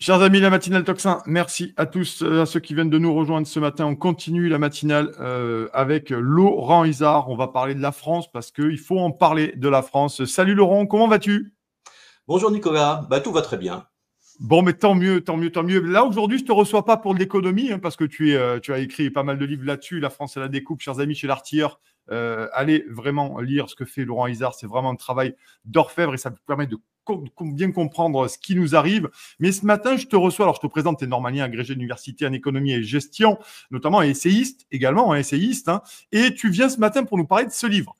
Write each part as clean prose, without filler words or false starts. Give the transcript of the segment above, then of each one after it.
Chers amis, la matinale Tocsin, merci à tous, à ceux qui viennent de nous rejoindre ce matin. On continue la matinale avec Laurent Izard. On va parler de la France parce qu'il faut en parler de la France. Salut Laurent, comment vas-tu? Bonjour Nicolas, tout va très bien. Bon, mais tant mieux, tant mieux, tant mieux. Là, aujourd'hui, je ne te reçois pas pour de l'économie, hein, parce que tu as écrit pas mal de livres là-dessus. La France et la découpe, chers amis, chez l'Artilleur. Allez vraiment lire ce que fait Laurent Izard. C'est vraiment un travail d'orfèvre et ça vous permet de bien comprendre ce qui nous arrive. Mais ce matin, je te reçois. Alors, je te présente, tu es normalien agrégé d'université en économie et gestion, notamment essayiste également, un essayiste. Hein, et tu viens ce matin pour nous parler de ce livre.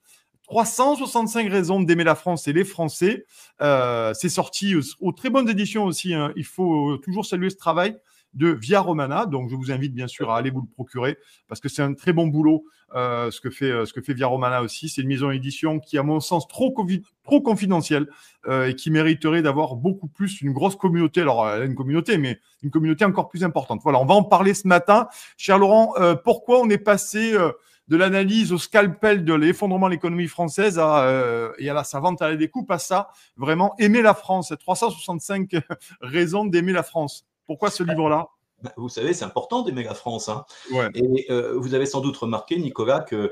365 raisons d'aimer la France et les Français. C'est sorti aux très bonnes éditions aussi. Hein. Il faut toujours saluer ce travail de Via Romana. Donc, je vous invite bien sûr à aller vous le procurer parce que c'est un très bon boulot ce que fait Via Romana aussi. C'est une maison d'édition qui, à mon sens, trop confidentielle et qui mériterait d'avoir beaucoup plus une grosse communauté. Alors, elle a une communauté, mais une communauté encore plus importante. Voilà, on va en parler ce matin. Cher Laurent, pourquoi on est passé de l'analyse au scalpel de l'effondrement de l'économie française et à la savante à la découpe à ça, vraiment aimer la France. 365 raisons d'aimer la France. Pourquoi ce livre-là? Vous savez, c'est important d'aimer la France. Hein. Ouais. Et vous avez sans doute remarqué, Nicolas, qu'il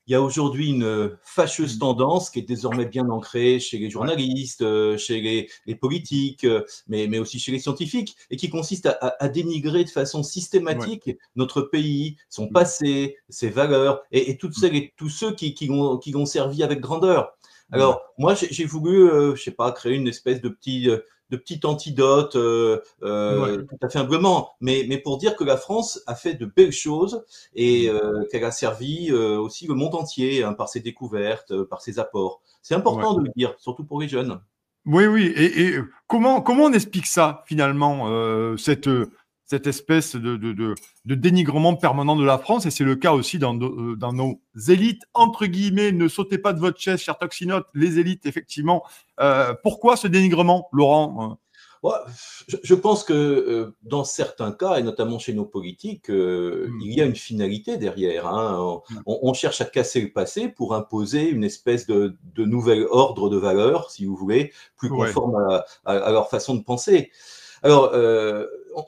y a aujourd'hui une fâcheuse tendance qui est désormais bien ancrée chez les journalistes, chez les politiques, mais aussi chez les scientifiques, et qui consiste à dénigrer de façon systématique notre pays, son passé, ses valeurs, et toutes celles et tous ceux qui l'ont servi avec grandeur. Alors, moi, j'ai voulu, je sais pas, créer une espèce de petit antidote, tout à fait humblement, mais pour dire que la France a fait de belles choses et qu'elle a servi aussi le monde entier hein, par ses découvertes, par ses apports. C'est important de le dire, surtout pour les jeunes. Oui, oui. Et comment on explique ça, finalement, cette espèce de dénigrement permanent de la France? Et c'est le cas aussi dans nos élites, entre guillemets. Ne sautez pas de votre chaise, chers toxinotes, les élites, effectivement. Pourquoi ce dénigrement, Laurent? Ouais, je pense que dans certains cas, et notamment chez nos politiques, il y a une finalité derrière. Hein. On cherche à casser le passé pour imposer une espèce de nouvel ordre de valeurs, si vous voulez, plus conforme à leur façon de penser. Alors,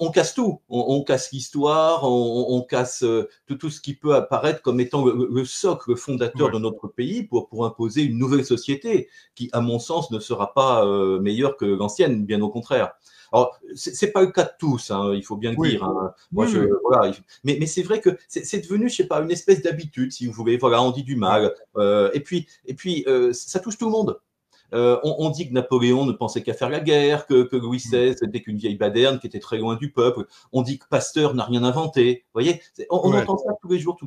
on casse tout. On casse l'histoire, on casse tout ce qui peut apparaître comme étant le socle fondateur de notre pays pour imposer une nouvelle société qui, à mon sens, ne sera pas meilleure que l'ancienne, bien au contraire. Alors, c'est pas le cas de tous, hein, il faut bien le dire. Hein. Moi, voilà. Mais c'est vrai que c'est devenu, je sais pas, une espèce d'habitude, si vous voulez. Voilà, on dit du mal. Et puis, ça touche tout le monde. On dit que Napoléon ne pensait qu'à faire la guerre, que Louis XVI n'était qu'une vieille baderne qui était très loin du peuple. On dit que Pasteur n'a rien inventé. Vous voyez, on entend ça tous les jours.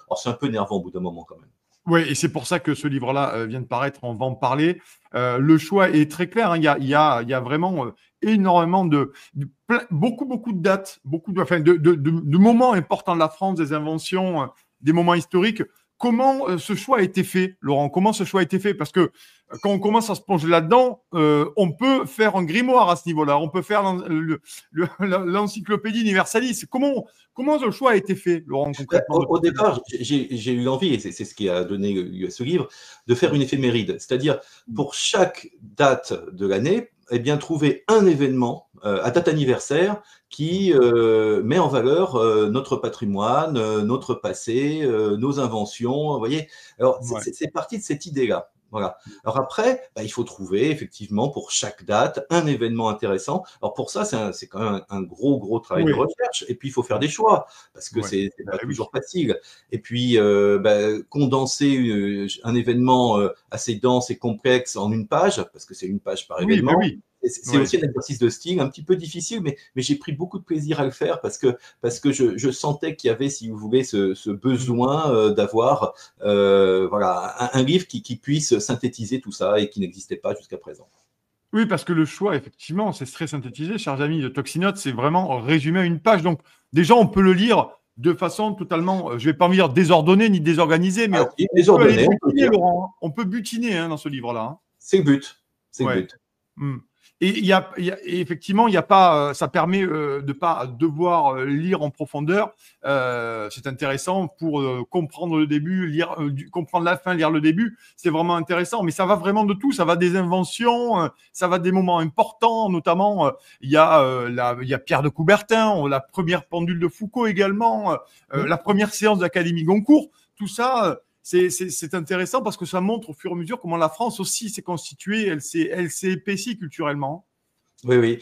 Alors c'est un peu énervant au bout d'un moment quand même. Oui, et c'est pour ça que ce livre-là vient de paraître, on va en parler. Le choix est très clair, hein. Il y a vraiment énormément beaucoup de dates, de moments importants de la France, des inventions, des moments historiques. Comment ce choix a été fait, Laurent? Comment ce choix a été fait? Parce que quand on commence à se plonger là-dedans, on peut faire un grimoire à ce niveau-là. On peut faire l'encyclopédie universaliste. Comment ce choix a été fait, Laurent, concrètement? Au départ, j'ai eu l'envie, et c'est ce qui a donné lieu à ce livre, de faire une éphéméride. C'est-à-dire, pour chaque date de l'année, eh bien, trouver un événement à date anniversaire qui met en valeur notre patrimoine, notre passé, nos inventions. Vous voyez. Alors, c'est parti de cette idée-là. Voilà. Alors après, il faut trouver effectivement pour chaque date un événement intéressant. Alors pour ça, c'est quand même un gros travail de recherche. Et puis il faut faire des choix parce que c'est pas toujours facile. Et puis condenser un événement assez dense et complexe en une page, parce que c'est une page par événement. C'est aussi un exercice de style un petit peu difficile, mais j'ai pris beaucoup de plaisir à le faire parce que je sentais qu'il y avait, si vous voulez, ce besoin d'avoir un livre qui puisse synthétiser tout ça et qui n'existait pas jusqu'à présent. Oui, parce que le choix, effectivement, c'est très synthétisé, chers amis de Toxinote, c'est vraiment résumé à une page. Donc, déjà, on peut le lire de façon totalement, je ne vais pas me dire désordonnée ni désorganisée, mais désordonnée, on peut butiner, Laurent. On peut butiner dans ce livre-là. Hein. C'est le but. C'est le but. Et et effectivement, il y a pas, ça permet de pas devoir lire en profondeur. C'est intéressant pour comprendre le début, lire, comprendre la fin, lire le début. C'est vraiment intéressant. Mais ça va vraiment de tout. Ça va des inventions, ça va des moments importants, notamment il y a Pierre de Coubertin, la première pendule de Foucault également, la première séance d'Académie Goncourt. Tout ça. C'est intéressant parce que ça montre au fur et à mesure comment la France aussi s'est constituée, elle s'est épaissie culturellement. Oui, oui.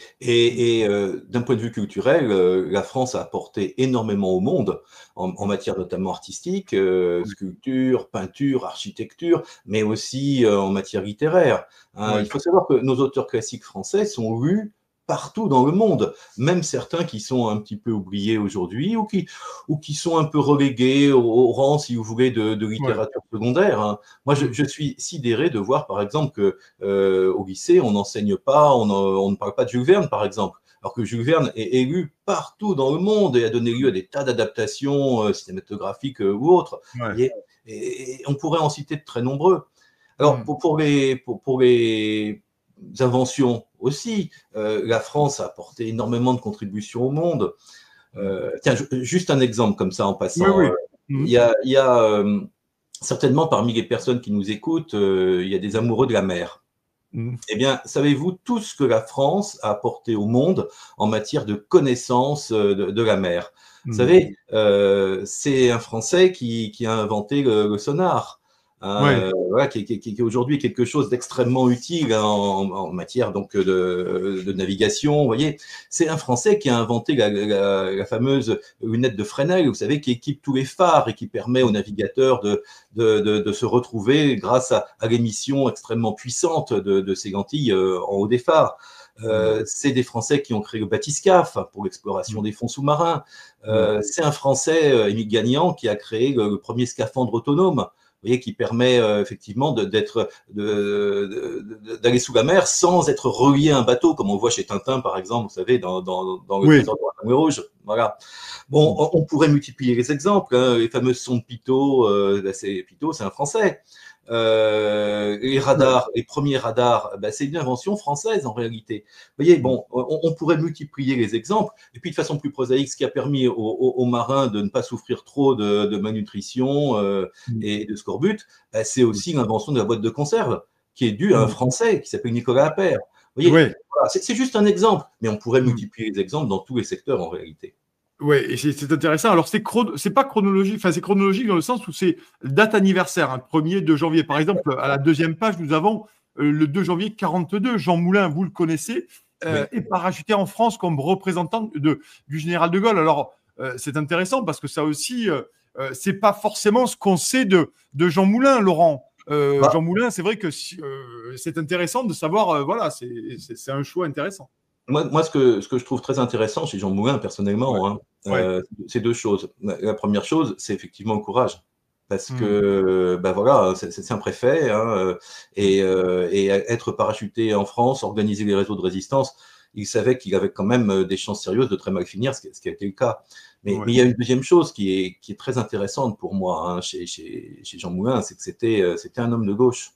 D'un point de vue culturel, la France a apporté énormément au monde en matière notamment artistique, sculpture, peinture, architecture, mais aussi en matière littéraire. Hein. Il faut savoir que nos auteurs classiques français sont lus partout dans le monde, même certains qui sont un petit peu oubliés aujourd'hui ou qui sont un peu relégués au rang, si vous voulez, de littérature secondaire. Hein. Moi, je suis sidéré de voir, par exemple, que au lycée, on n'enseigne pas, on ne parle pas de Jules Verne, par exemple, alors que Jules Verne est lu partout dans le monde et a donné lieu à des tas d'adaptations cinématographiques ou autres. Et on pourrait en citer de très nombreux. Alors, pour les inventions aussi. La France a apporté énormément de contributions au monde. Tiens, juste un exemple comme ça en passant. Il y a certainement parmi les personnes qui nous écoutent, il y a des amoureux de la mer. Eh bien, savez-vous tout ce que la France a apporté au monde en matière de connaissance de la mer? Vous savez, c'est un Français qui a inventé le sonar. Voilà, qui est aujourd'hui quelque chose d'extrêmement utile en matière donc de navigation. Vous voyez, c'est un Français qui a inventé la fameuse lunette de Fresnel, vous savez, qui équipe tous les phares et qui permet aux navigateurs de se retrouver grâce à l'émission extrêmement puissante de ces lentilles en haut des phares. C'est des Français qui ont créé le bathyscaphe pour l'exploration des fonds sous-marins. C'est un Français, Émile Gagnan, qui a créé le premier scaphandre autonome. Vous voyez, qui permet effectivement d'aller sous la mer sans être relié à un bateau, comme on voit chez Tintin, par exemple, vous savez, dans le trésor de la Langue Rouge. Voilà. Bon, on pourrait multiplier les exemples. Hein, les fameuses sondes Pitot, Pitot, c'est un Français. Les radars, les premiers radars, c'est une invention française en réalité. Vous voyez, bon, on pourrait multiplier les exemples. Et puis de façon plus prosaïque, ce qui a permis aux marins de ne pas souffrir trop de malnutrition et de scorbut, c'est aussi l'invention de la boîte de conserve, qui est due à un Français qui s'appelle Nicolas Appert. Vous voyez, voilà, c'est juste un exemple, mais on pourrait multiplier les exemples dans tous les secteurs en réalité. Oui, et c'est intéressant. Alors, c'est pas chronologique, enfin, c'est chronologique dans le sens où c'est date anniversaire, hein, 1er 2 janvier. Par exemple, à la deuxième page, nous avons le 2 janvier 42. Jean Moulin, vous le connaissez, est parachuté en France comme représentant du général de Gaulle. Alors, c'est intéressant parce que ça aussi, c'est pas forcément ce qu'on sait de Jean Moulin, Laurent. Jean Moulin, c'est vrai que c'est intéressant de savoir, voilà, c'est un choix intéressant. Moi, ce que je trouve très intéressant chez Jean Moulin, personnellement, c'est deux choses. La première chose, c'est effectivement le courage. Parce que, voilà, c'est un préfet, hein, et être parachuté en France, organiser les réseaux de résistance, il savait qu'il avait quand même des chances sérieuses de très mal finir, ce qui a été le cas. Mais il y a une deuxième chose qui est très intéressante pour moi, hein, chez Jean Moulin, c'est que c'était un homme de gauche.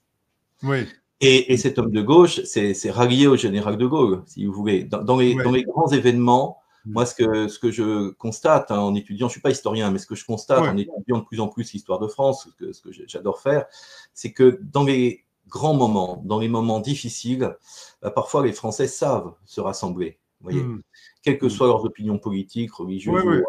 Oui. Et cet homme de gauche, c'est rallié au général de Gaulle, si vous voulez. Dans les grands événements, moi, ce que je constate en étudiant, je ne suis pas historien, mais ce que je constate en étudiant de plus en plus l'histoire de France, ce que j'adore faire, c'est que dans les grands moments, dans les moments difficiles, parfois les Français savent se rassembler, vous voyez, quelles que soient leurs opinions politiques, religieuses.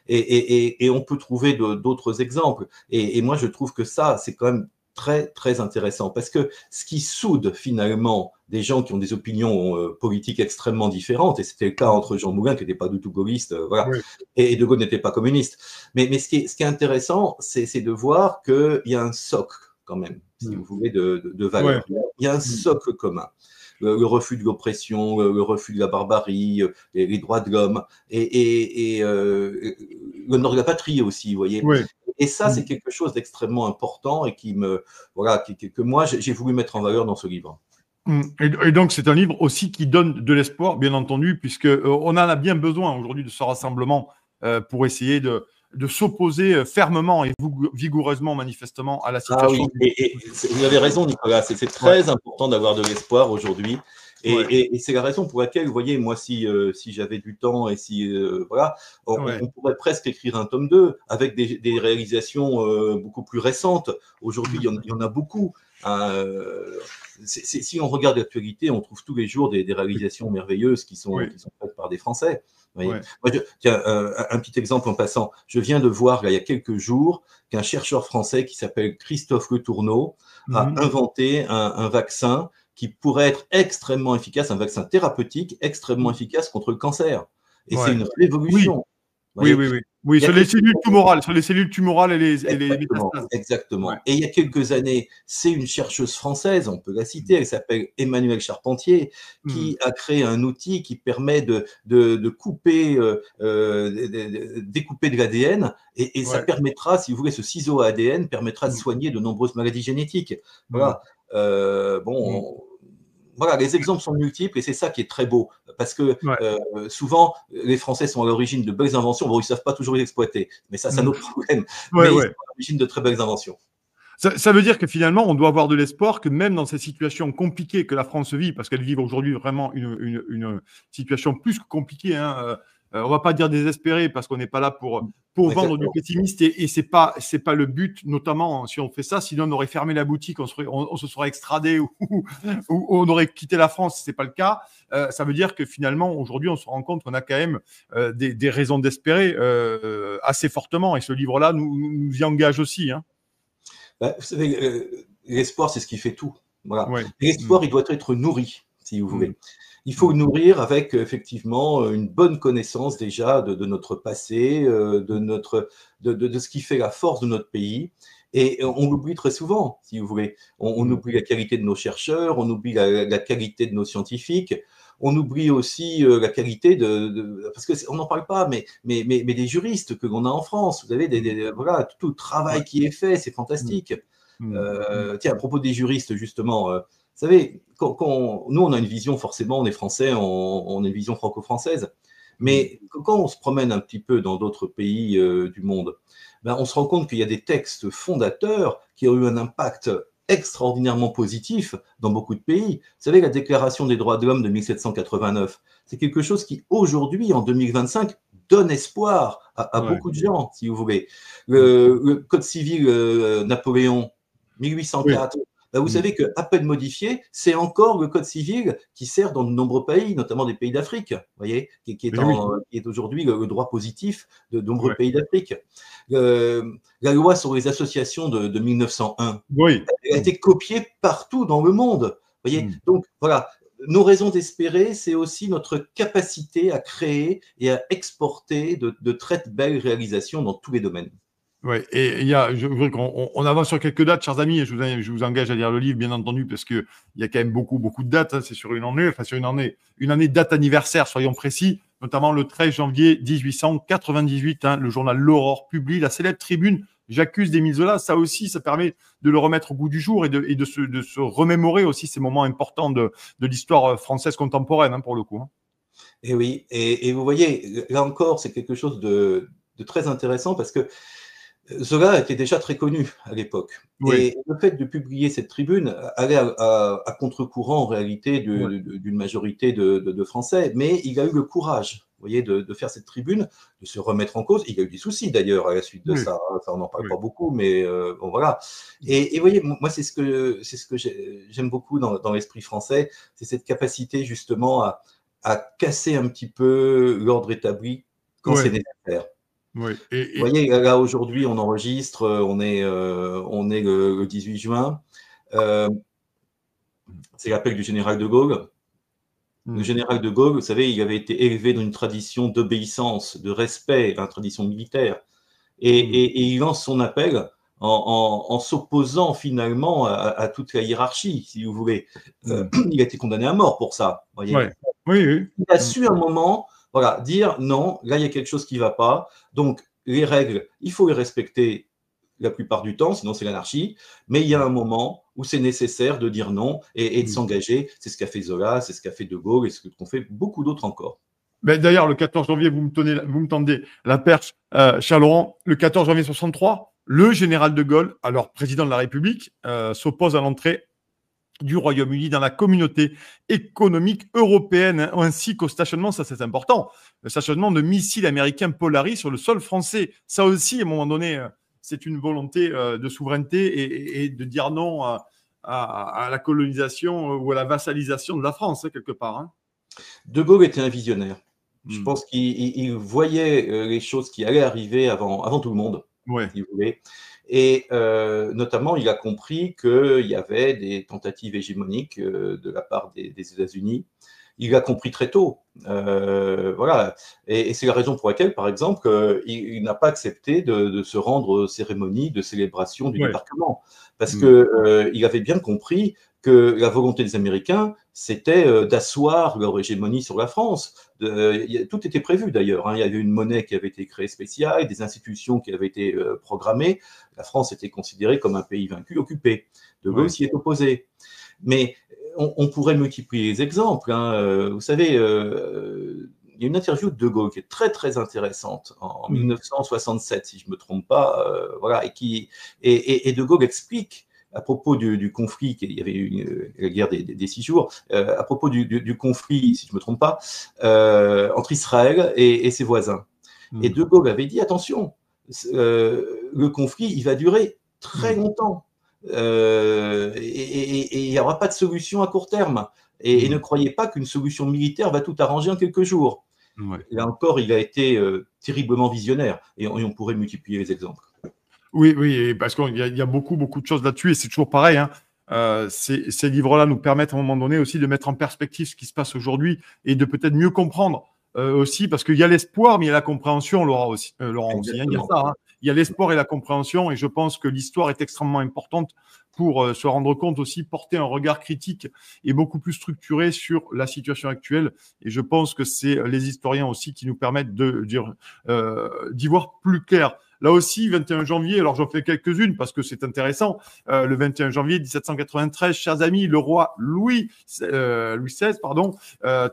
Et on peut trouver d'autres exemples. Et moi, je trouve que ça, c'est quand même très, très intéressant, parce que ce qui soude finalement des gens qui ont des opinions politiques extrêmement différentes, et c'était le cas entre Jean Moulin, qui n'était pas du tout gaulliste, voilà, et De Gaulle n'était pas communiste. Mais ce qui est intéressant, c'est de voir qu'il y a un socle, quand même, si vous voulez, de valeurs. Il y a un socle commun. Le refus de l'oppression, le refus de la barbarie, les droits de l'homme, et l'honneur de la patrie aussi, vous voyez. Et ça, c'est quelque chose d'extrêmement important et que moi, j'ai voulu mettre en valeur dans ce livre. Et donc, c'est un livre aussi qui donne de l'espoir, bien entendu, puisqu'on en a bien besoin aujourd'hui de ce rassemblement pour essayer de s'opposer fermement et vigoureusement, manifestement, à la situation. Ah oui, et vous avez raison, Nicolas, c'est très important d'avoir de l'espoir aujourd'hui. Et c'est la raison pour laquelle, vous voyez, moi, si j'avais du temps et si, voilà, on pourrait presque écrire un tome 2 avec des réalisations beaucoup plus récentes. Aujourd'hui, il y en a beaucoup. Si on regarde l'actualité, on trouve tous les jours des réalisations merveilleuses qui sont faites par des Français. Vous voyez. Moi, tiens, un petit exemple en passant. Je viens de voir, là, il y a quelques jours, qu'un chercheur français qui s'appelle Christophe Le Tourneau a inventé un vaccin qui pourrait être extrêmement efficace, un vaccin thérapeutique extrêmement efficace contre le cancer. Et c'est une révolution. Oui, sur les cellules tumorales et les métastases. Exactement. Et il y a quelques années, c'est une chercheuse française, on peut la citer, elle s'appelle Emmanuelle Charpentier, qui a créé un outil qui permet de couper, découper de l'ADN, et ça permettra, si vous voulez, ce ciseau à ADN permettra de soigner de nombreuses maladies génétiques. Voilà. Voilà, les exemples sont multiples et c'est ça qui est très beau parce que souvent les Français sont à l'origine de belles inventions. Bon, ils ne savent pas toujours les exploiter, mais ça, c'est un autre problème. Mais ils sont à l'origine de très belles inventions. Ça veut dire que finalement, on doit avoir de l'espoir que même dans ces situations compliquées que la France vit, parce qu'elle vit aujourd'hui vraiment une situation plus que compliquée, hein, on ne va pas dire désespérée parce qu'on n'est pas là pour vendre du pessimiste et c'est pas le but, notamment si on fait ça, sinon on aurait fermé la boutique, on se serait extradé ou on aurait quitté la France, c'est pas le cas. Ça veut dire que finalement aujourd'hui on se rend compte qu'on a quand même des raisons d'espérer assez fortement et ce livre-là nous y engage aussi. Hein. Vous savez, l'espoir c'est ce qui fait tout. Voilà. L'espoir il doit être nourri, si vous voulez. Il faut le nourrir avec effectivement une bonne connaissance déjà de notre passé, de ce qui fait la force de notre pays. Et on l'oublie très souvent, si vous voulez. On oublie la qualité de nos chercheurs, on oublie la qualité de nos scientifiques, on oublie aussi la qualité parce qu'on n'en parle pas, mais des juristes que l'on a en France. Vous avez voilà, tout le travail qui est fait, c'est fantastique. Tiens, à propos des juristes, justement, vous savez, nous, on a une vision, forcément, on est français, on a une vision franco-française. Mais quand on se promène un petit peu dans d'autres pays du monde, ben, on se rend compte qu'il y a des textes fondateurs qui ont eu un impact extraordinairement positif dans beaucoup de pays. Vous savez, la Déclaration des droits de l'homme de 1789, c'est quelque chose qui, aujourd'hui, en 2025, donne espoir à beaucoup de gens, si vous voulez. Le Code civil Napoléon, 1804, ben, vous savez qu'à peine modifié, c'est encore le Code civil qui sert dans de nombreux pays, notamment des pays d'Afrique, voyez, qui est aujourd'hui le droit positif de nombreux pays d'Afrique. La loi sur les associations de 1901 elle a été copiée partout dans le monde. Voyez. Donc voilà, nos raisons d'espérer, c'est aussi notre capacité à créer et à exporter de très belles réalisations dans tous les domaines. Oui, et je voudrais qu'on avance sur quelques dates, chers amis, et je vous engage à lire le livre, bien entendu, parce qu'il y a quand même beaucoup de dates. Hein, c'est sur une année date anniversaire, soyons précis, notamment le 13 janvier 1898, hein, le journal L'Aurore publie la célèbre tribune J'accuse d'Émile Zola. Ça aussi, ça permet de le remettre au goût du jour et de se remémorer aussi ces moments importants de l'histoire française contemporaine, hein, pour le coup. Hein. Et oui, et vous voyez, là encore, c'est quelque chose de très intéressant parce que Zola était déjà très connu à l'époque. Et le fait de publier cette tribune allait à contre-courant en réalité d'une majorité de Français, mais il a eu le courage, vous voyez, de faire cette tribune, de se remettre en cause. Il a eu des soucis d'ailleurs à la suite de ça. Ça, on n'en parle pas beaucoup, mais bon voilà. Et vous voyez, moi, c'est ce que j'aime beaucoup dans l'esprit français, c'est cette capacité justement à casser un petit peu l'ordre établi quand c'est nécessaire. Oui. Vous voyez, là aujourd'hui, on enregistre, on est le 18 juin. C'est l'appel du général de Gaulle. Le général de Gaulle, vous savez, il avait été élevé dans une tradition d'obéissance, de respect, une tradition militaire. Et il lance son appel en s'opposant finalement à toute la hiérarchie, si vous voulez. Il a été condamné à mort pour ça. Voyez. Il a su un moment... Voilà, dire non, là il y a quelque chose qui ne va pas. Donc les règles, il faut les respecter la plupart du temps, sinon c'est l'anarchie. Mais il y a un moment où c'est nécessaire de dire non et de s'engager. C'est ce qu'a fait Zola, c'est ce qu'a fait De Gaulle et ce qu'ont fait beaucoup d'autres encore. D'ailleurs, le 14 janvier, vous me tendez la perche, cher Laurent. Le 14 janvier 63, le général de Gaulle, alors président de la République, s'oppose à l'entrée du Royaume-Uni dans la communauté économique européenne, ainsi qu'au stationnement, ça c'est important, le stationnement de missiles américains Polaris sur le sol français. Ça aussi, à un moment donné, c'est une volonté de souveraineté et de dire non à la colonisation ou à la vassalisation de la France, quelque part. Hein. De Gaulle était un visionnaire. Je Hmm. pense qu'il voyait les choses qui allaient arriver avant tout le monde, Ouais. si vous voulez. Et notamment, il a compris qu'il y avait des tentatives hégémoniques de la part des États-Unis. Il l'a compris très tôt. Voilà. Et c'est la raison pour laquelle, par exemple, il n'a pas accepté de se rendre aux cérémonies de célébration du Ouais. débarquement. Parce qu'il avait bien compris que la volonté des Américains, c'était d'asseoir leur hégémonie sur la France. Tout était prévu d'ailleurs. Hein. Il y avait une monnaie qui avait été créée spéciale, des institutions qui avaient été programmées. La France était considérée comme un pays vaincu, occupé. De Gaulle s'y est opposé. Mais on pourrait multiplier les exemples. Hein. Vous savez, il y a une interview de De Gaulle qui est très très intéressante en 1967, si je ne me trompe pas, voilà, et De Gaulle explique à propos du conflit, il y avait eu la guerre des 6 jours, à propos du conflit, si je ne me trompe pas, entre Israël et ses voisins. Et De Gaulle avait dit, attention, le conflit, il va durer très longtemps. Et il n'y aura pas de solution à court terme. Et ne croyez pas qu'une solution militaire va tout arranger en quelques jours. Ouais. Là encore, il a été terriblement visionnaire. Et on pourrait multiplier les exemples. Oui, oui, parce qu'il y a beaucoup, beaucoup de choses là-dessus et c'est toujours pareil. Hein. Ces livres-là nous permettent à un moment donné aussi de mettre en perspective ce qui se passe aujourd'hui et de peut-être mieux comprendre aussi, parce qu'il y a l'espoir, mais il y a la compréhension, Laurent aussi. Hein. Il y a ça. Hein. Il y a l'espoir et la compréhension et je pense que l'histoire est extrêmement importante pour se rendre compte aussi, porter un regard critique et beaucoup plus structuré sur la situation actuelle. Et je pense que c'est les historiens aussi qui nous permettent d'y voir plus clair. Là aussi, 21 janvier, alors j'en fais quelques-unes parce que c'est intéressant. Le 21 janvier 1793, chers amis, le roi Louis XVI,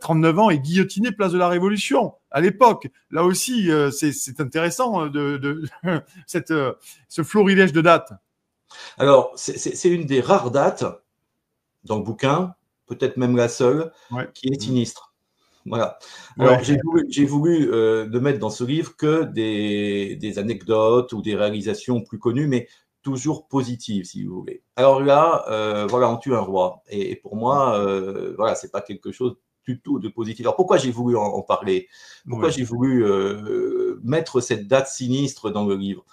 39 ans, est guillotiné place de la Révolution. À l'époque, là aussi, c'est intéressant ce florilège de dates. Alors, c'est une des rares dates dans le bouquin, peut-être même la seule, qui est sinistre. Voilà. Alors, j'ai voulu ne mettre dans ce livre que des anecdotes ou des réalisations plus connues, mais toujours positives, si vous voulez. Alors là, voilà, on tue un roi. Et pour moi, voilà, c'est pas quelque chose du tout de positif. Alors, pourquoi j'ai voulu en parler? Pourquoi j'ai voulu mettre cette date sinistre dans le livre?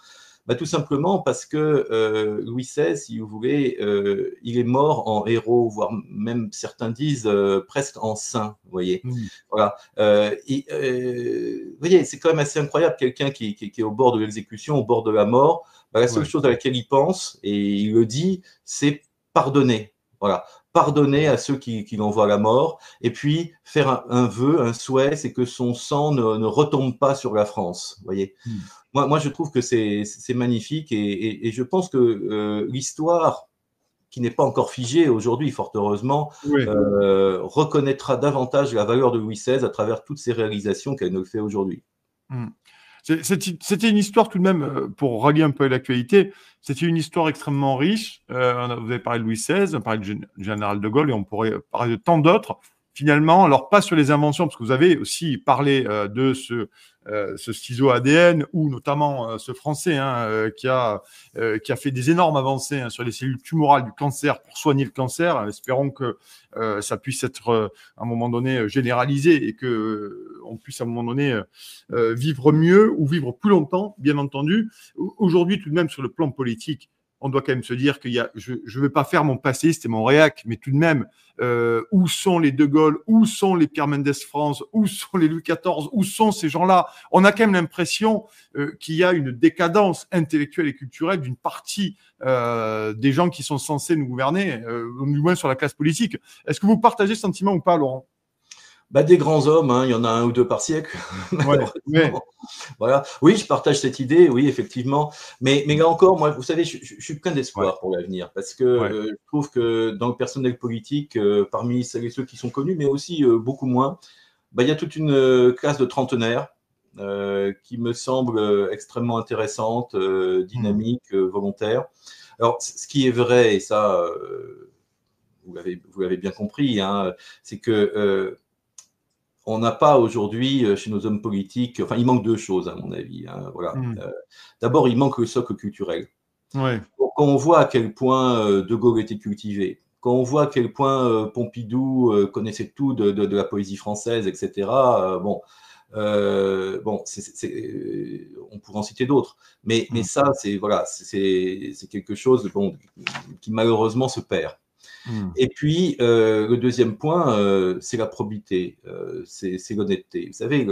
Bah, tout simplement parce que Louis XVI, si vous voulez, il est mort en héros, voire même certains disent presque en saint, vous voyez. Voilà. Vous voyez, c'est quand même assez incroyable, quelqu'un qui est au bord de l'exécution, au bord de la mort, bah, la seule chose à laquelle il pense, et il le dit, c'est pardonner. Voilà. Pardonner à ceux qui l'envoient à la mort, et puis faire un vœu, un souhait, c'est que son sang ne retombe pas sur la France, vous voyez. Moi, je trouve que c'est magnifique et je pense que l'histoire, qui n'est pas encore figée aujourd'hui, fort heureusement, reconnaîtra davantage la valeur de Louis XVI à travers toutes ses réalisations qu'elle ne le fait aujourd'hui. C'était une histoire tout de même, pour rallier un peu l'actualité, c'était une histoire extrêmement riche. Vous avez parlé de Louis XVI, on parlait du général de Gaulle et on pourrait parler de tant d'autres. Finalement, alors pas sur les inventions, parce que vous avez aussi parlé de ce ciseau ADN ou notamment ce Français qui a fait des énormes avancées sur les cellules tumorales du cancer pour soigner le cancer. Espérons que ça puisse être à un moment donné généralisé et que on puisse à un moment donné vivre mieux ou vivre plus longtemps, bien entendu. Aujourd'hui, tout de même, sur le plan politique, on doit quand même se dire je ne vais pas faire mon passé, c'était mon réac, mais tout de même, où sont les De Gaulle, où sont les Pierre Mendès France, où sont les Louis XIV, où sont ces gens-là? On a quand même l'impression qu'il y a une décadence intellectuelle et culturelle d'une partie des gens qui sont censés nous gouverner, du moins sur la classe politique. Est-ce que vous partagez ce sentiment ou pas, Laurent? Bah, des grands hommes, hein, il y en a un ou deux par siècle. Voilà. Oui, je partage cette idée, oui, effectivement. Mais là encore, moi, vous savez, je suis plein d'espoir pour l'avenir parce que je trouve que dans le personnel politique, parmi celles et ceux qui sont connus, mais aussi beaucoup moins, bah, il y a toute une classe de trentenaires qui me semble extrêmement intéressante, dynamique, volontaire. Alors, ce qui est vrai, et ça, vous l'avez bien compris, hein, c'est que on n'a pas aujourd'hui chez nos hommes politiques, enfin, il manque deux choses à mon avis. Hein, voilà. D'abord, il manque le socle culturel. Ouais. Quand on voit à quel point De Gaulle était cultivé, quand on voit à quel point Pompidou connaissait tout de la poésie française, etc. Bon, on pourrait en citer d'autres, mais ça, c'est voilà, c'est quelque chose bon, qui malheureusement se perd. Et puis, le deuxième point, c'est la probité, c'est l'honnêteté. Vous savez,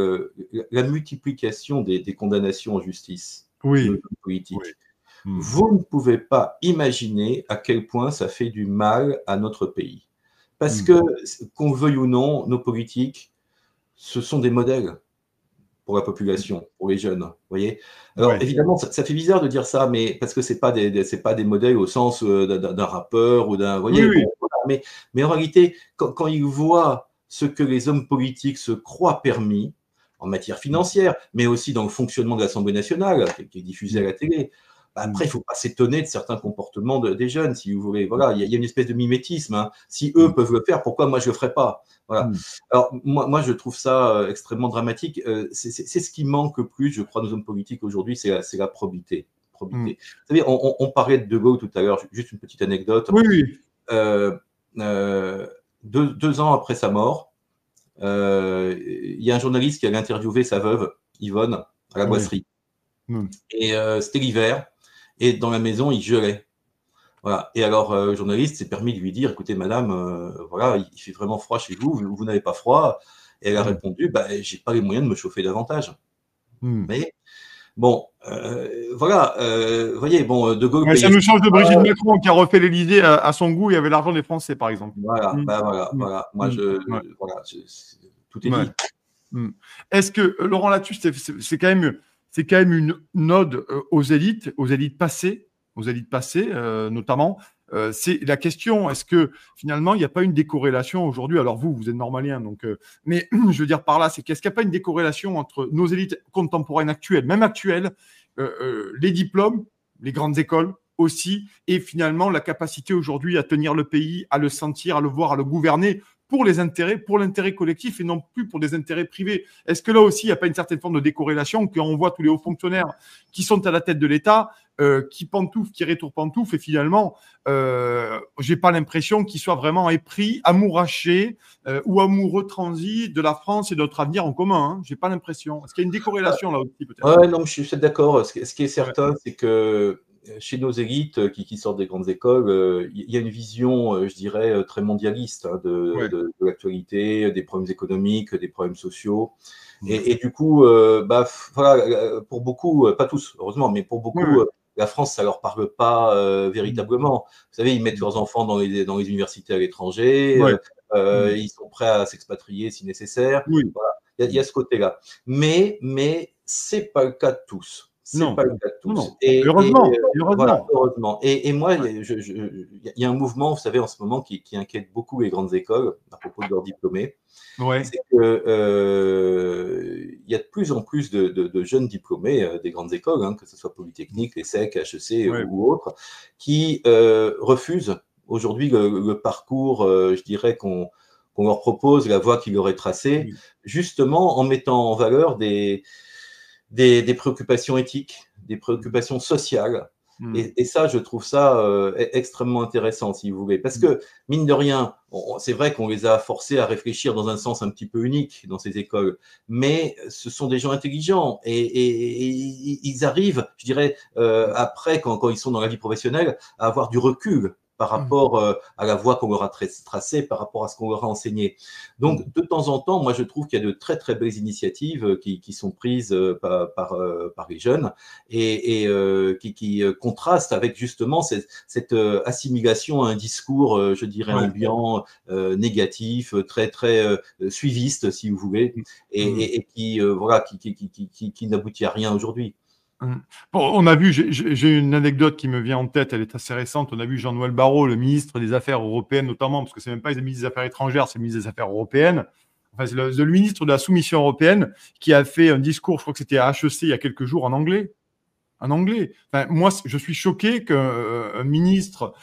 la multiplication des condamnations en justice de nos politiques, vous ne pouvez pas imaginer à quel point ça fait du mal à notre pays. Parce que, qu'on le veuille ou non, nos politiques, ce sont des modèles pour la population, pour les jeunes. Vous voyez. Alors évidemment, ça fait bizarre de dire ça, mais parce que c'est pas des modèles au sens d'un rappeur ou d'un. Vous voyez. Mais en réalité, quand ils voient ce que les hommes politiques se croient permis en matière financière, mais aussi dans le fonctionnement de l'Assemblée nationale, qui est diffusé à la télé. Après, il ne faut pas s'étonner de certains comportements des jeunes, si vous voulez. Voilà, il y a une espèce de mimétisme. Hein. Si eux peuvent le faire, pourquoi moi je le ferais pas? Voilà. Alors moi, je trouve ça extrêmement dramatique. C'est ce qui manque le plus, je crois, nos hommes politiques aujourd'hui, c'est la probité. Vous savez, on parlait de Gaulle tout à l'heure. Juste une petite anecdote. 2 ans après sa mort, il y a un journaliste qui avait interviewé sa veuve, Yvonne, à la Boisserie. Et c'était l'hiver. Et dans la maison, il gelait. Voilà. Et alors, le journaliste s'est permis de lui dire, écoutez, madame, voilà, il fait vraiment froid chez vous, vous n'avez pas froid. Et elle a répondu, j'ai pas les moyens de me chauffer davantage. Mais bon, voilà, vous voyez, bon, De Gaulle. Ça nous change de Brigitte Macron qui a refait l'Élysée à son goût et avait l'argent des Français, par exemple. Voilà, voilà. Moi, tout est dit. Est-ce que, Laurent, là-dessus, c'est quand même une ode aux élites passées, notamment. C'est la question, est-ce que finalement, il n'y a pas une décorrélation aujourd'hui? Alors vous êtes normalien, donc, mais je veux dire par là, c'est qu'est-ce qu'il n'y a pas une décorrélation entre nos élites contemporaines actuelles, même actuelles, les diplômes, les grandes écoles aussi, et finalement la capacité aujourd'hui à tenir le pays, à le sentir, à le voir, à le gouverner pour l'intérêt collectif et non plus pour des intérêts privés. Est-ce que là aussi, il n'y a pas une certaine forme de décorrélation quand on voit tous les hauts fonctionnaires qui sont à la tête de l'État, qui pantouflent, qui rétourpantouflent, et finalement, j'ai pas l'impression qu'ils soient vraiment épris, amourachés ou amoureux transis de la France et de notre avenir en commun. Hein. J'ai pas l'impression. Est-ce qu'il y a une décorrélation là aussi peut-être? Ouais, non, je suis d'accord. Ce qui est certain, c'est que chez nos élites qui sortent des grandes écoles, il y a une vision, je dirais, très mondialiste hein, de l'actualité, des problèmes économiques, des problèmes sociaux. Et du coup, voilà, pour beaucoup, pas tous, heureusement, mais pour beaucoup, la France, ça leur parle pas véritablement. Vous savez, ils mettent leurs enfants dans les universités à l'étranger, ils sont prêts à s'expatrier si nécessaire. Voilà. Il y a ce côté-là. Mais c'est pas le cas de tous. C'est pas le cas de tous. Non. Heureusement. Voilà, heureusement. Et moi, il y a un mouvement, vous savez, en ce moment, qui inquiète beaucoup les grandes écoles à propos de leurs diplômés. C'est que il y a de plus en plus de jeunes diplômés des grandes écoles, hein, que ce soit Polytechnique, l'ESSEC, HEC ou autres, qui refusent aujourd'hui le parcours, je dirais, qu'on leur propose, la voie qu'ils leur est tracée, justement en mettant en valeur des préoccupations éthiques, des préoccupations sociales. Et ça, je trouve ça extrêmement intéressant, si vous voulez. Parce que, mine de rien, c'est vrai qu'on les a forcés à réfléchir dans un sens un petit peu unique dans ces écoles, mais ce sont des gens intelligents et ils arrivent, je dirais, après, quand ils sont dans la vie professionnelle, à avoir du recul par rapport à la voie qu'on leur a tracée, par rapport à ce qu'on leur a enseigné. Donc, de temps en temps, moi, je trouve qu'il y a de très, très belles initiatives qui sont prises par les jeunes et qui contrastent avec justement cette assimilation à un discours, je dirais, ambiant, négatif, très, très suiviste, si vous voulez, et qui n'aboutit à rien aujourd'hui. Bon, on a vu, j'ai une anecdote qui me vient en tête, elle est assez récente. On a vu Jean-Noël Barrot, le ministre des Affaires européennes, notamment, parce que c'est même pas le ministre des Affaires étrangères, c'est le ministre des Affaires européennes. Enfin, c'est le ministre de la Soumission européenne qui a fait un discours, je crois que c'était à HEC il y a quelques jours en anglais. en anglais. Enfin, moi, je suis choqué qu'un ministre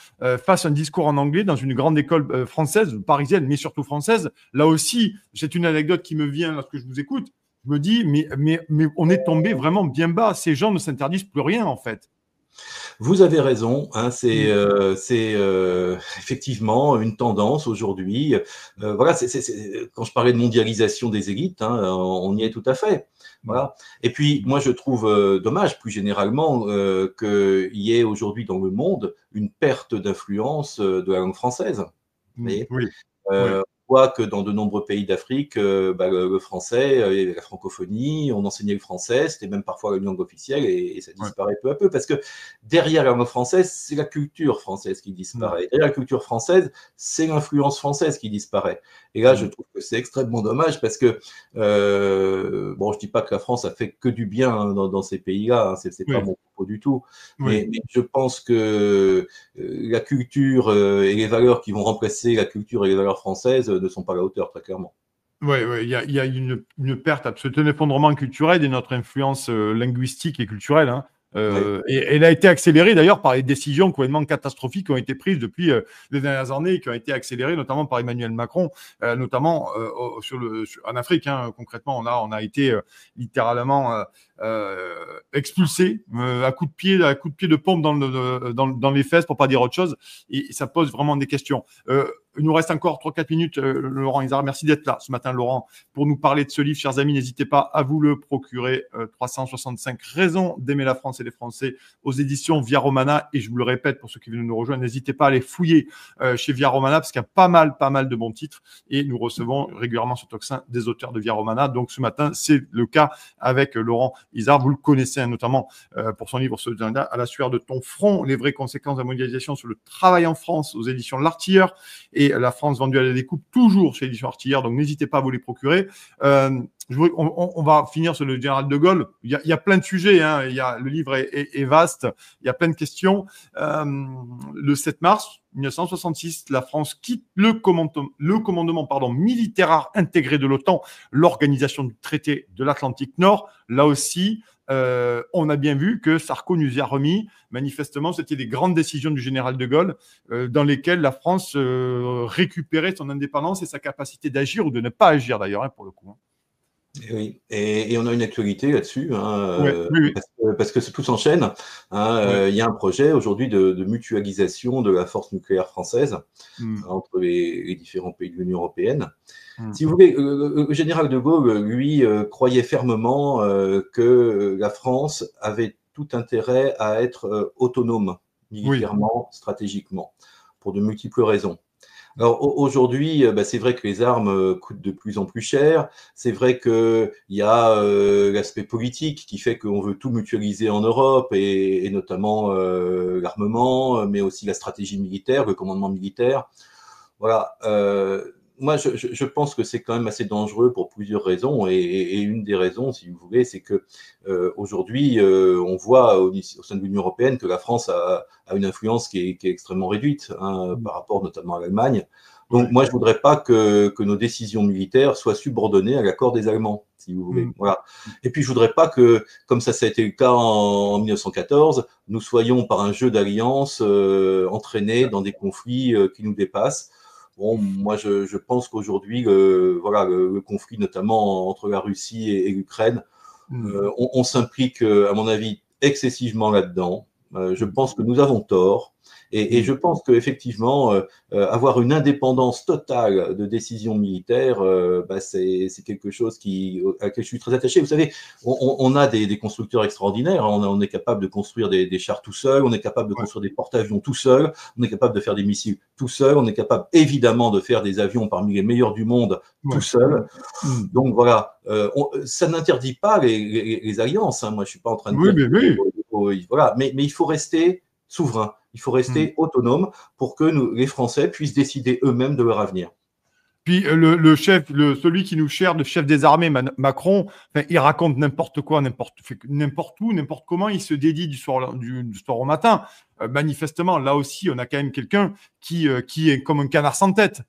fasse un discours en anglais dans une grande école française, parisienne, mais surtout française. Là aussi, c'est une anecdote qui me vient lorsque je vous écoute. Je me dis, mais on est tombé vraiment bien bas. Ces gens ne s'interdisent plus rien, en fait. Vous avez raison, hein, c'est effectivement une tendance aujourd'hui. Voilà, quand je parlais de mondialisation des élites, hein, on y est tout à fait. Voilà. Et puis, moi, je trouve dommage, plus généralement, qu'il y ait aujourd'hui dans le monde une perte d'influence de la langue française. Vous voyez, Oui, oui, on voit que dans de nombreux pays d'Afrique, le français, la francophonie, on enseignait le français, c'était même parfois une langue officielle, et ça oui. disparaît peu à peu, parce que derrière la langue française, c'est la culture française qui disparaît. Derrière la culture française, c'est l'influence française qui disparaît. Et là, je trouve que c'est extrêmement dommage, parce que, bon, je dis pas que la France a fait que du bien, hein, dans ces pays-là, hein, c'est pas Oui, mon propos du tout, oui. mais je pense que la culture et les valeurs qui vont remplacer la culture et les valeurs françaises ne sont pas à la hauteur, très clairement. Oui, oui, il y a une perte absolue, un effondrement culturel de notre influence linguistique et culturelle. Hein. Oui. Et elle a été accélérée d'ailleurs par les décisions complètement catastrophiques qui ont été prises depuis les dernières années et qui ont été accélérées notamment par Emmanuel Macron, notamment en Afrique. Hein, concrètement, on a été littéralement expulsé à coups de pied de pompe dans les fesses, pour pas dire autre chose. Et ça pose vraiment des questions. Il nous reste encore 3-4 minutes, Laurent Izard. Merci d'être là ce matin, Laurent, pour nous parler de ce livre. Chers amis, n'hésitez pas à vous le procurer. 365 raisons d'aimer la France et les Français aux éditions Via Romana. Et je vous le répète, pour ceux qui viennent nous rejoindre, n'hésitez pas à aller fouiller chez Via Romana, parce qu'il y a pas mal de bons titres. Et nous recevons régulièrement sur Toxin des auteurs de Via Romana. Donc ce matin, c'est le cas avec Laurent Izard. Vous le connaissez, hein, notamment pour son livre À la sueur de ton front, les vraies conséquences de la mondialisation sur le travail en France, aux éditions L'Artilleur. Et La France vendue à la découpe, toujours chez Édition Artillère. Donc, n'hésitez pas à vous les procurer. On va finir sur le général de Gaulle. Il y a plein de sujets. Hein. Le livre est vaste. Il y a plein de questions. Le 7 mars 1966, la France quitte le commandement militaire intégré de l'OTAN, l'organisation du traité de l'Atlantique Nord. Là aussi, on a bien vu que Sarko nous y a remis. Manifestement, c'était des grandes décisions du général de Gaulle dans lesquelles la France récupérait son indépendance et sa capacité d'agir ou de ne pas agir d'ailleurs, hein, pour le coup. Hein. Oui, et on a une actualité là-dessus, hein, Ouais, oui. parce que tout s'enchaîne. Hein, il y a un projet aujourd'hui de mutualisation de la force nucléaire française entre les différents pays de l'Union européenne. Si vous voulez, le général de Gaulle, lui, croyait fermement que la France avait tout intérêt à être autonome militairement, stratégiquement, pour de multiples raisons. Alors aujourd'hui, c'est vrai que les armes coûtent de plus en plus cher. C'est vrai qu'il y a l'aspect politique qui fait qu'on veut tout mutualiser en Europe, et notamment l'armement, mais aussi la stratégie militaire, le commandement militaire. Voilà. Moi, je pense que c'est quand même assez dangereux pour plusieurs raisons, et une des raisons, si vous voulez, c'est que aujourd'hui, on voit au sein de l'Union européenne que la France a une influence qui est extrêmement réduite, hein, par rapport notamment à l'Allemagne. Donc, moi, je voudrais pas que nos décisions militaires soient subordonnées à l'accord des Allemands, si vous voulez. Voilà. Et puis, je voudrais pas que, comme ça a été le cas en 1914, nous soyons par un jeu d'alliance entraînés dans des conflits qui nous dépassent. Bon, moi, je pense qu'aujourd'hui, le conflit, notamment entre la Russie et l'Ukraine, on s'implique, à mon avis, excessivement là-dedans. Je pense que nous avons tort. Et je pense qu'effectivement, avoir une indépendance totale de décision militaire, c'est quelque chose à laquelle je suis très attaché. Vous savez, on a des constructeurs extraordinaires. Hein. On est capable de construire des chars tout seul, on est capable de construire des porte-avions tout seul, on est capable de faire des missiles tout seul, on est capable évidemment de faire des avions parmi les meilleurs du monde tout seul. Donc voilà, ça n'interdit pas les alliances. Hein. Moi, je suis pas en train de dire voilà, mais il faut rester souverain. Il faut rester autonome pour que les Français puissent décider eux-mêmes de leur avenir. Puis celui qui nous cherche, le chef des armées, Macron, il raconte n'importe quoi, n'importe où, n'importe comment. Il se dédie du soir au matin. Manifestement, là aussi, on a quand même quelqu'un qui est comme un canard sans tête.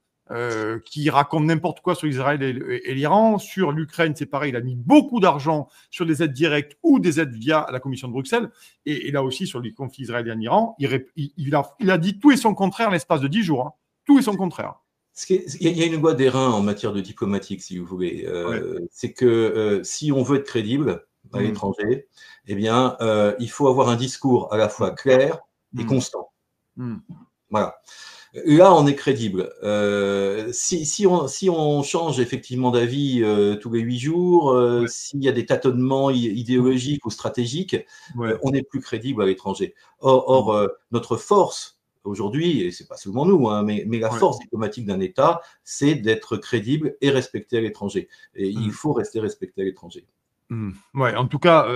qui raconte n'importe quoi sur Israël et l'Iran. Sur l'Ukraine, c'est pareil, il a mis beaucoup d'argent sur des aides directes ou des aides via la Commission de Bruxelles. Et là aussi, sur le conflit israélien-Iran, il a dit tout et son contraire en l'espace de 10 jours. Hein. Tout et son contraire. Il y a une loi d'airain en matière de diplomatique, si vous voulez. C'est que si on veut être crédible à l'étranger, eh bien, il faut avoir un discours à la fois clair et constant. Voilà. Là, on est crédible. Si on change effectivement d'avis tous les 8 jours, s'il y a des tâtonnements idéologiques ou stratégiques, on n'est plus crédible à l'étranger. Or notre force aujourd'hui, et c'est pas seulement nous, hein, mais la force diplomatique d'un État, c'est d'être crédible et respecté à l'étranger. Et il faut rester respecté à l'étranger. Ouais, en tout cas,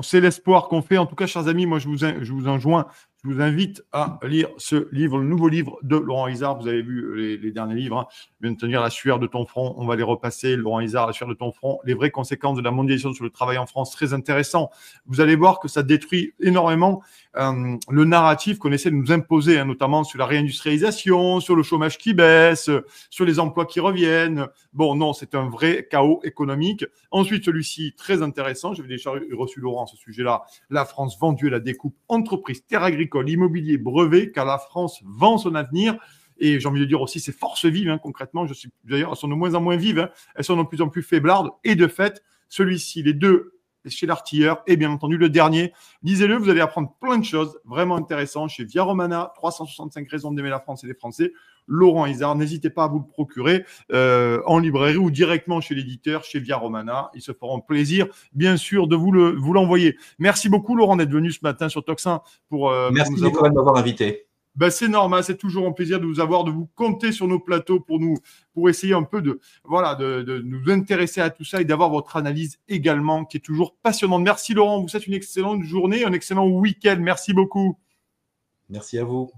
c'est l'espoir qu'on fait. En tout cas, chers amis, moi, je vous invite à lire ce livre, le nouveau livre de Laurent Izard. Vous avez vu les derniers livres, hein. Bien tenir la sueur de ton front. On va les repasser. Laurent Izard, la sueur de ton front. Les vraies conséquences de la mondialisation sur le travail en France. Très intéressant. Vous allez voir que ça détruit énormément le narratif qu'on essaie de nous imposer, hein, notamment sur la réindustrialisation, sur le chômage qui baisse, sur les emplois qui reviennent. Bon, non, c'est un vrai chaos économique. Ensuite, celui-ci, très intéressant. J'avais déjà reçu Laurent à ce sujet-là. La France vendue à la découpe entreprise, terre agricole, immobilier, brevet, car la France vend son avenir. Et j'ai envie de dire aussi ses forces vives, hein, concrètement. D'ailleurs, elles sont de moins en moins vives. Hein. Elles sont de plus en plus faiblardes. Et de fait, celui-ci, les deux, chez l'artilleur, et bien entendu le dernier. Lisez-le, vous allez apprendre plein de choses vraiment intéressantes chez Via Romana, 365 raisons d'aimer la France et les Français. Laurent Izard, n'hésitez pas à vous le procurer en librairie ou directement chez l'éditeur, chez Via Romana. Ils se feront plaisir, bien sûr, de vous l'envoyer. Merci beaucoup, Laurent, d'être venu ce matin sur Tocsin. Merci Nicolas de m'avoir invité. Ben, c'est normal, c'est toujours un plaisir de vous avoir, de vous compter sur nos plateaux pour essayer un peu de nous intéresser à tout ça et d'avoir votre analyse également qui est toujours passionnante. Merci Laurent, vous souhaite une excellente journée, un excellent week-end. Merci beaucoup. Merci à vous.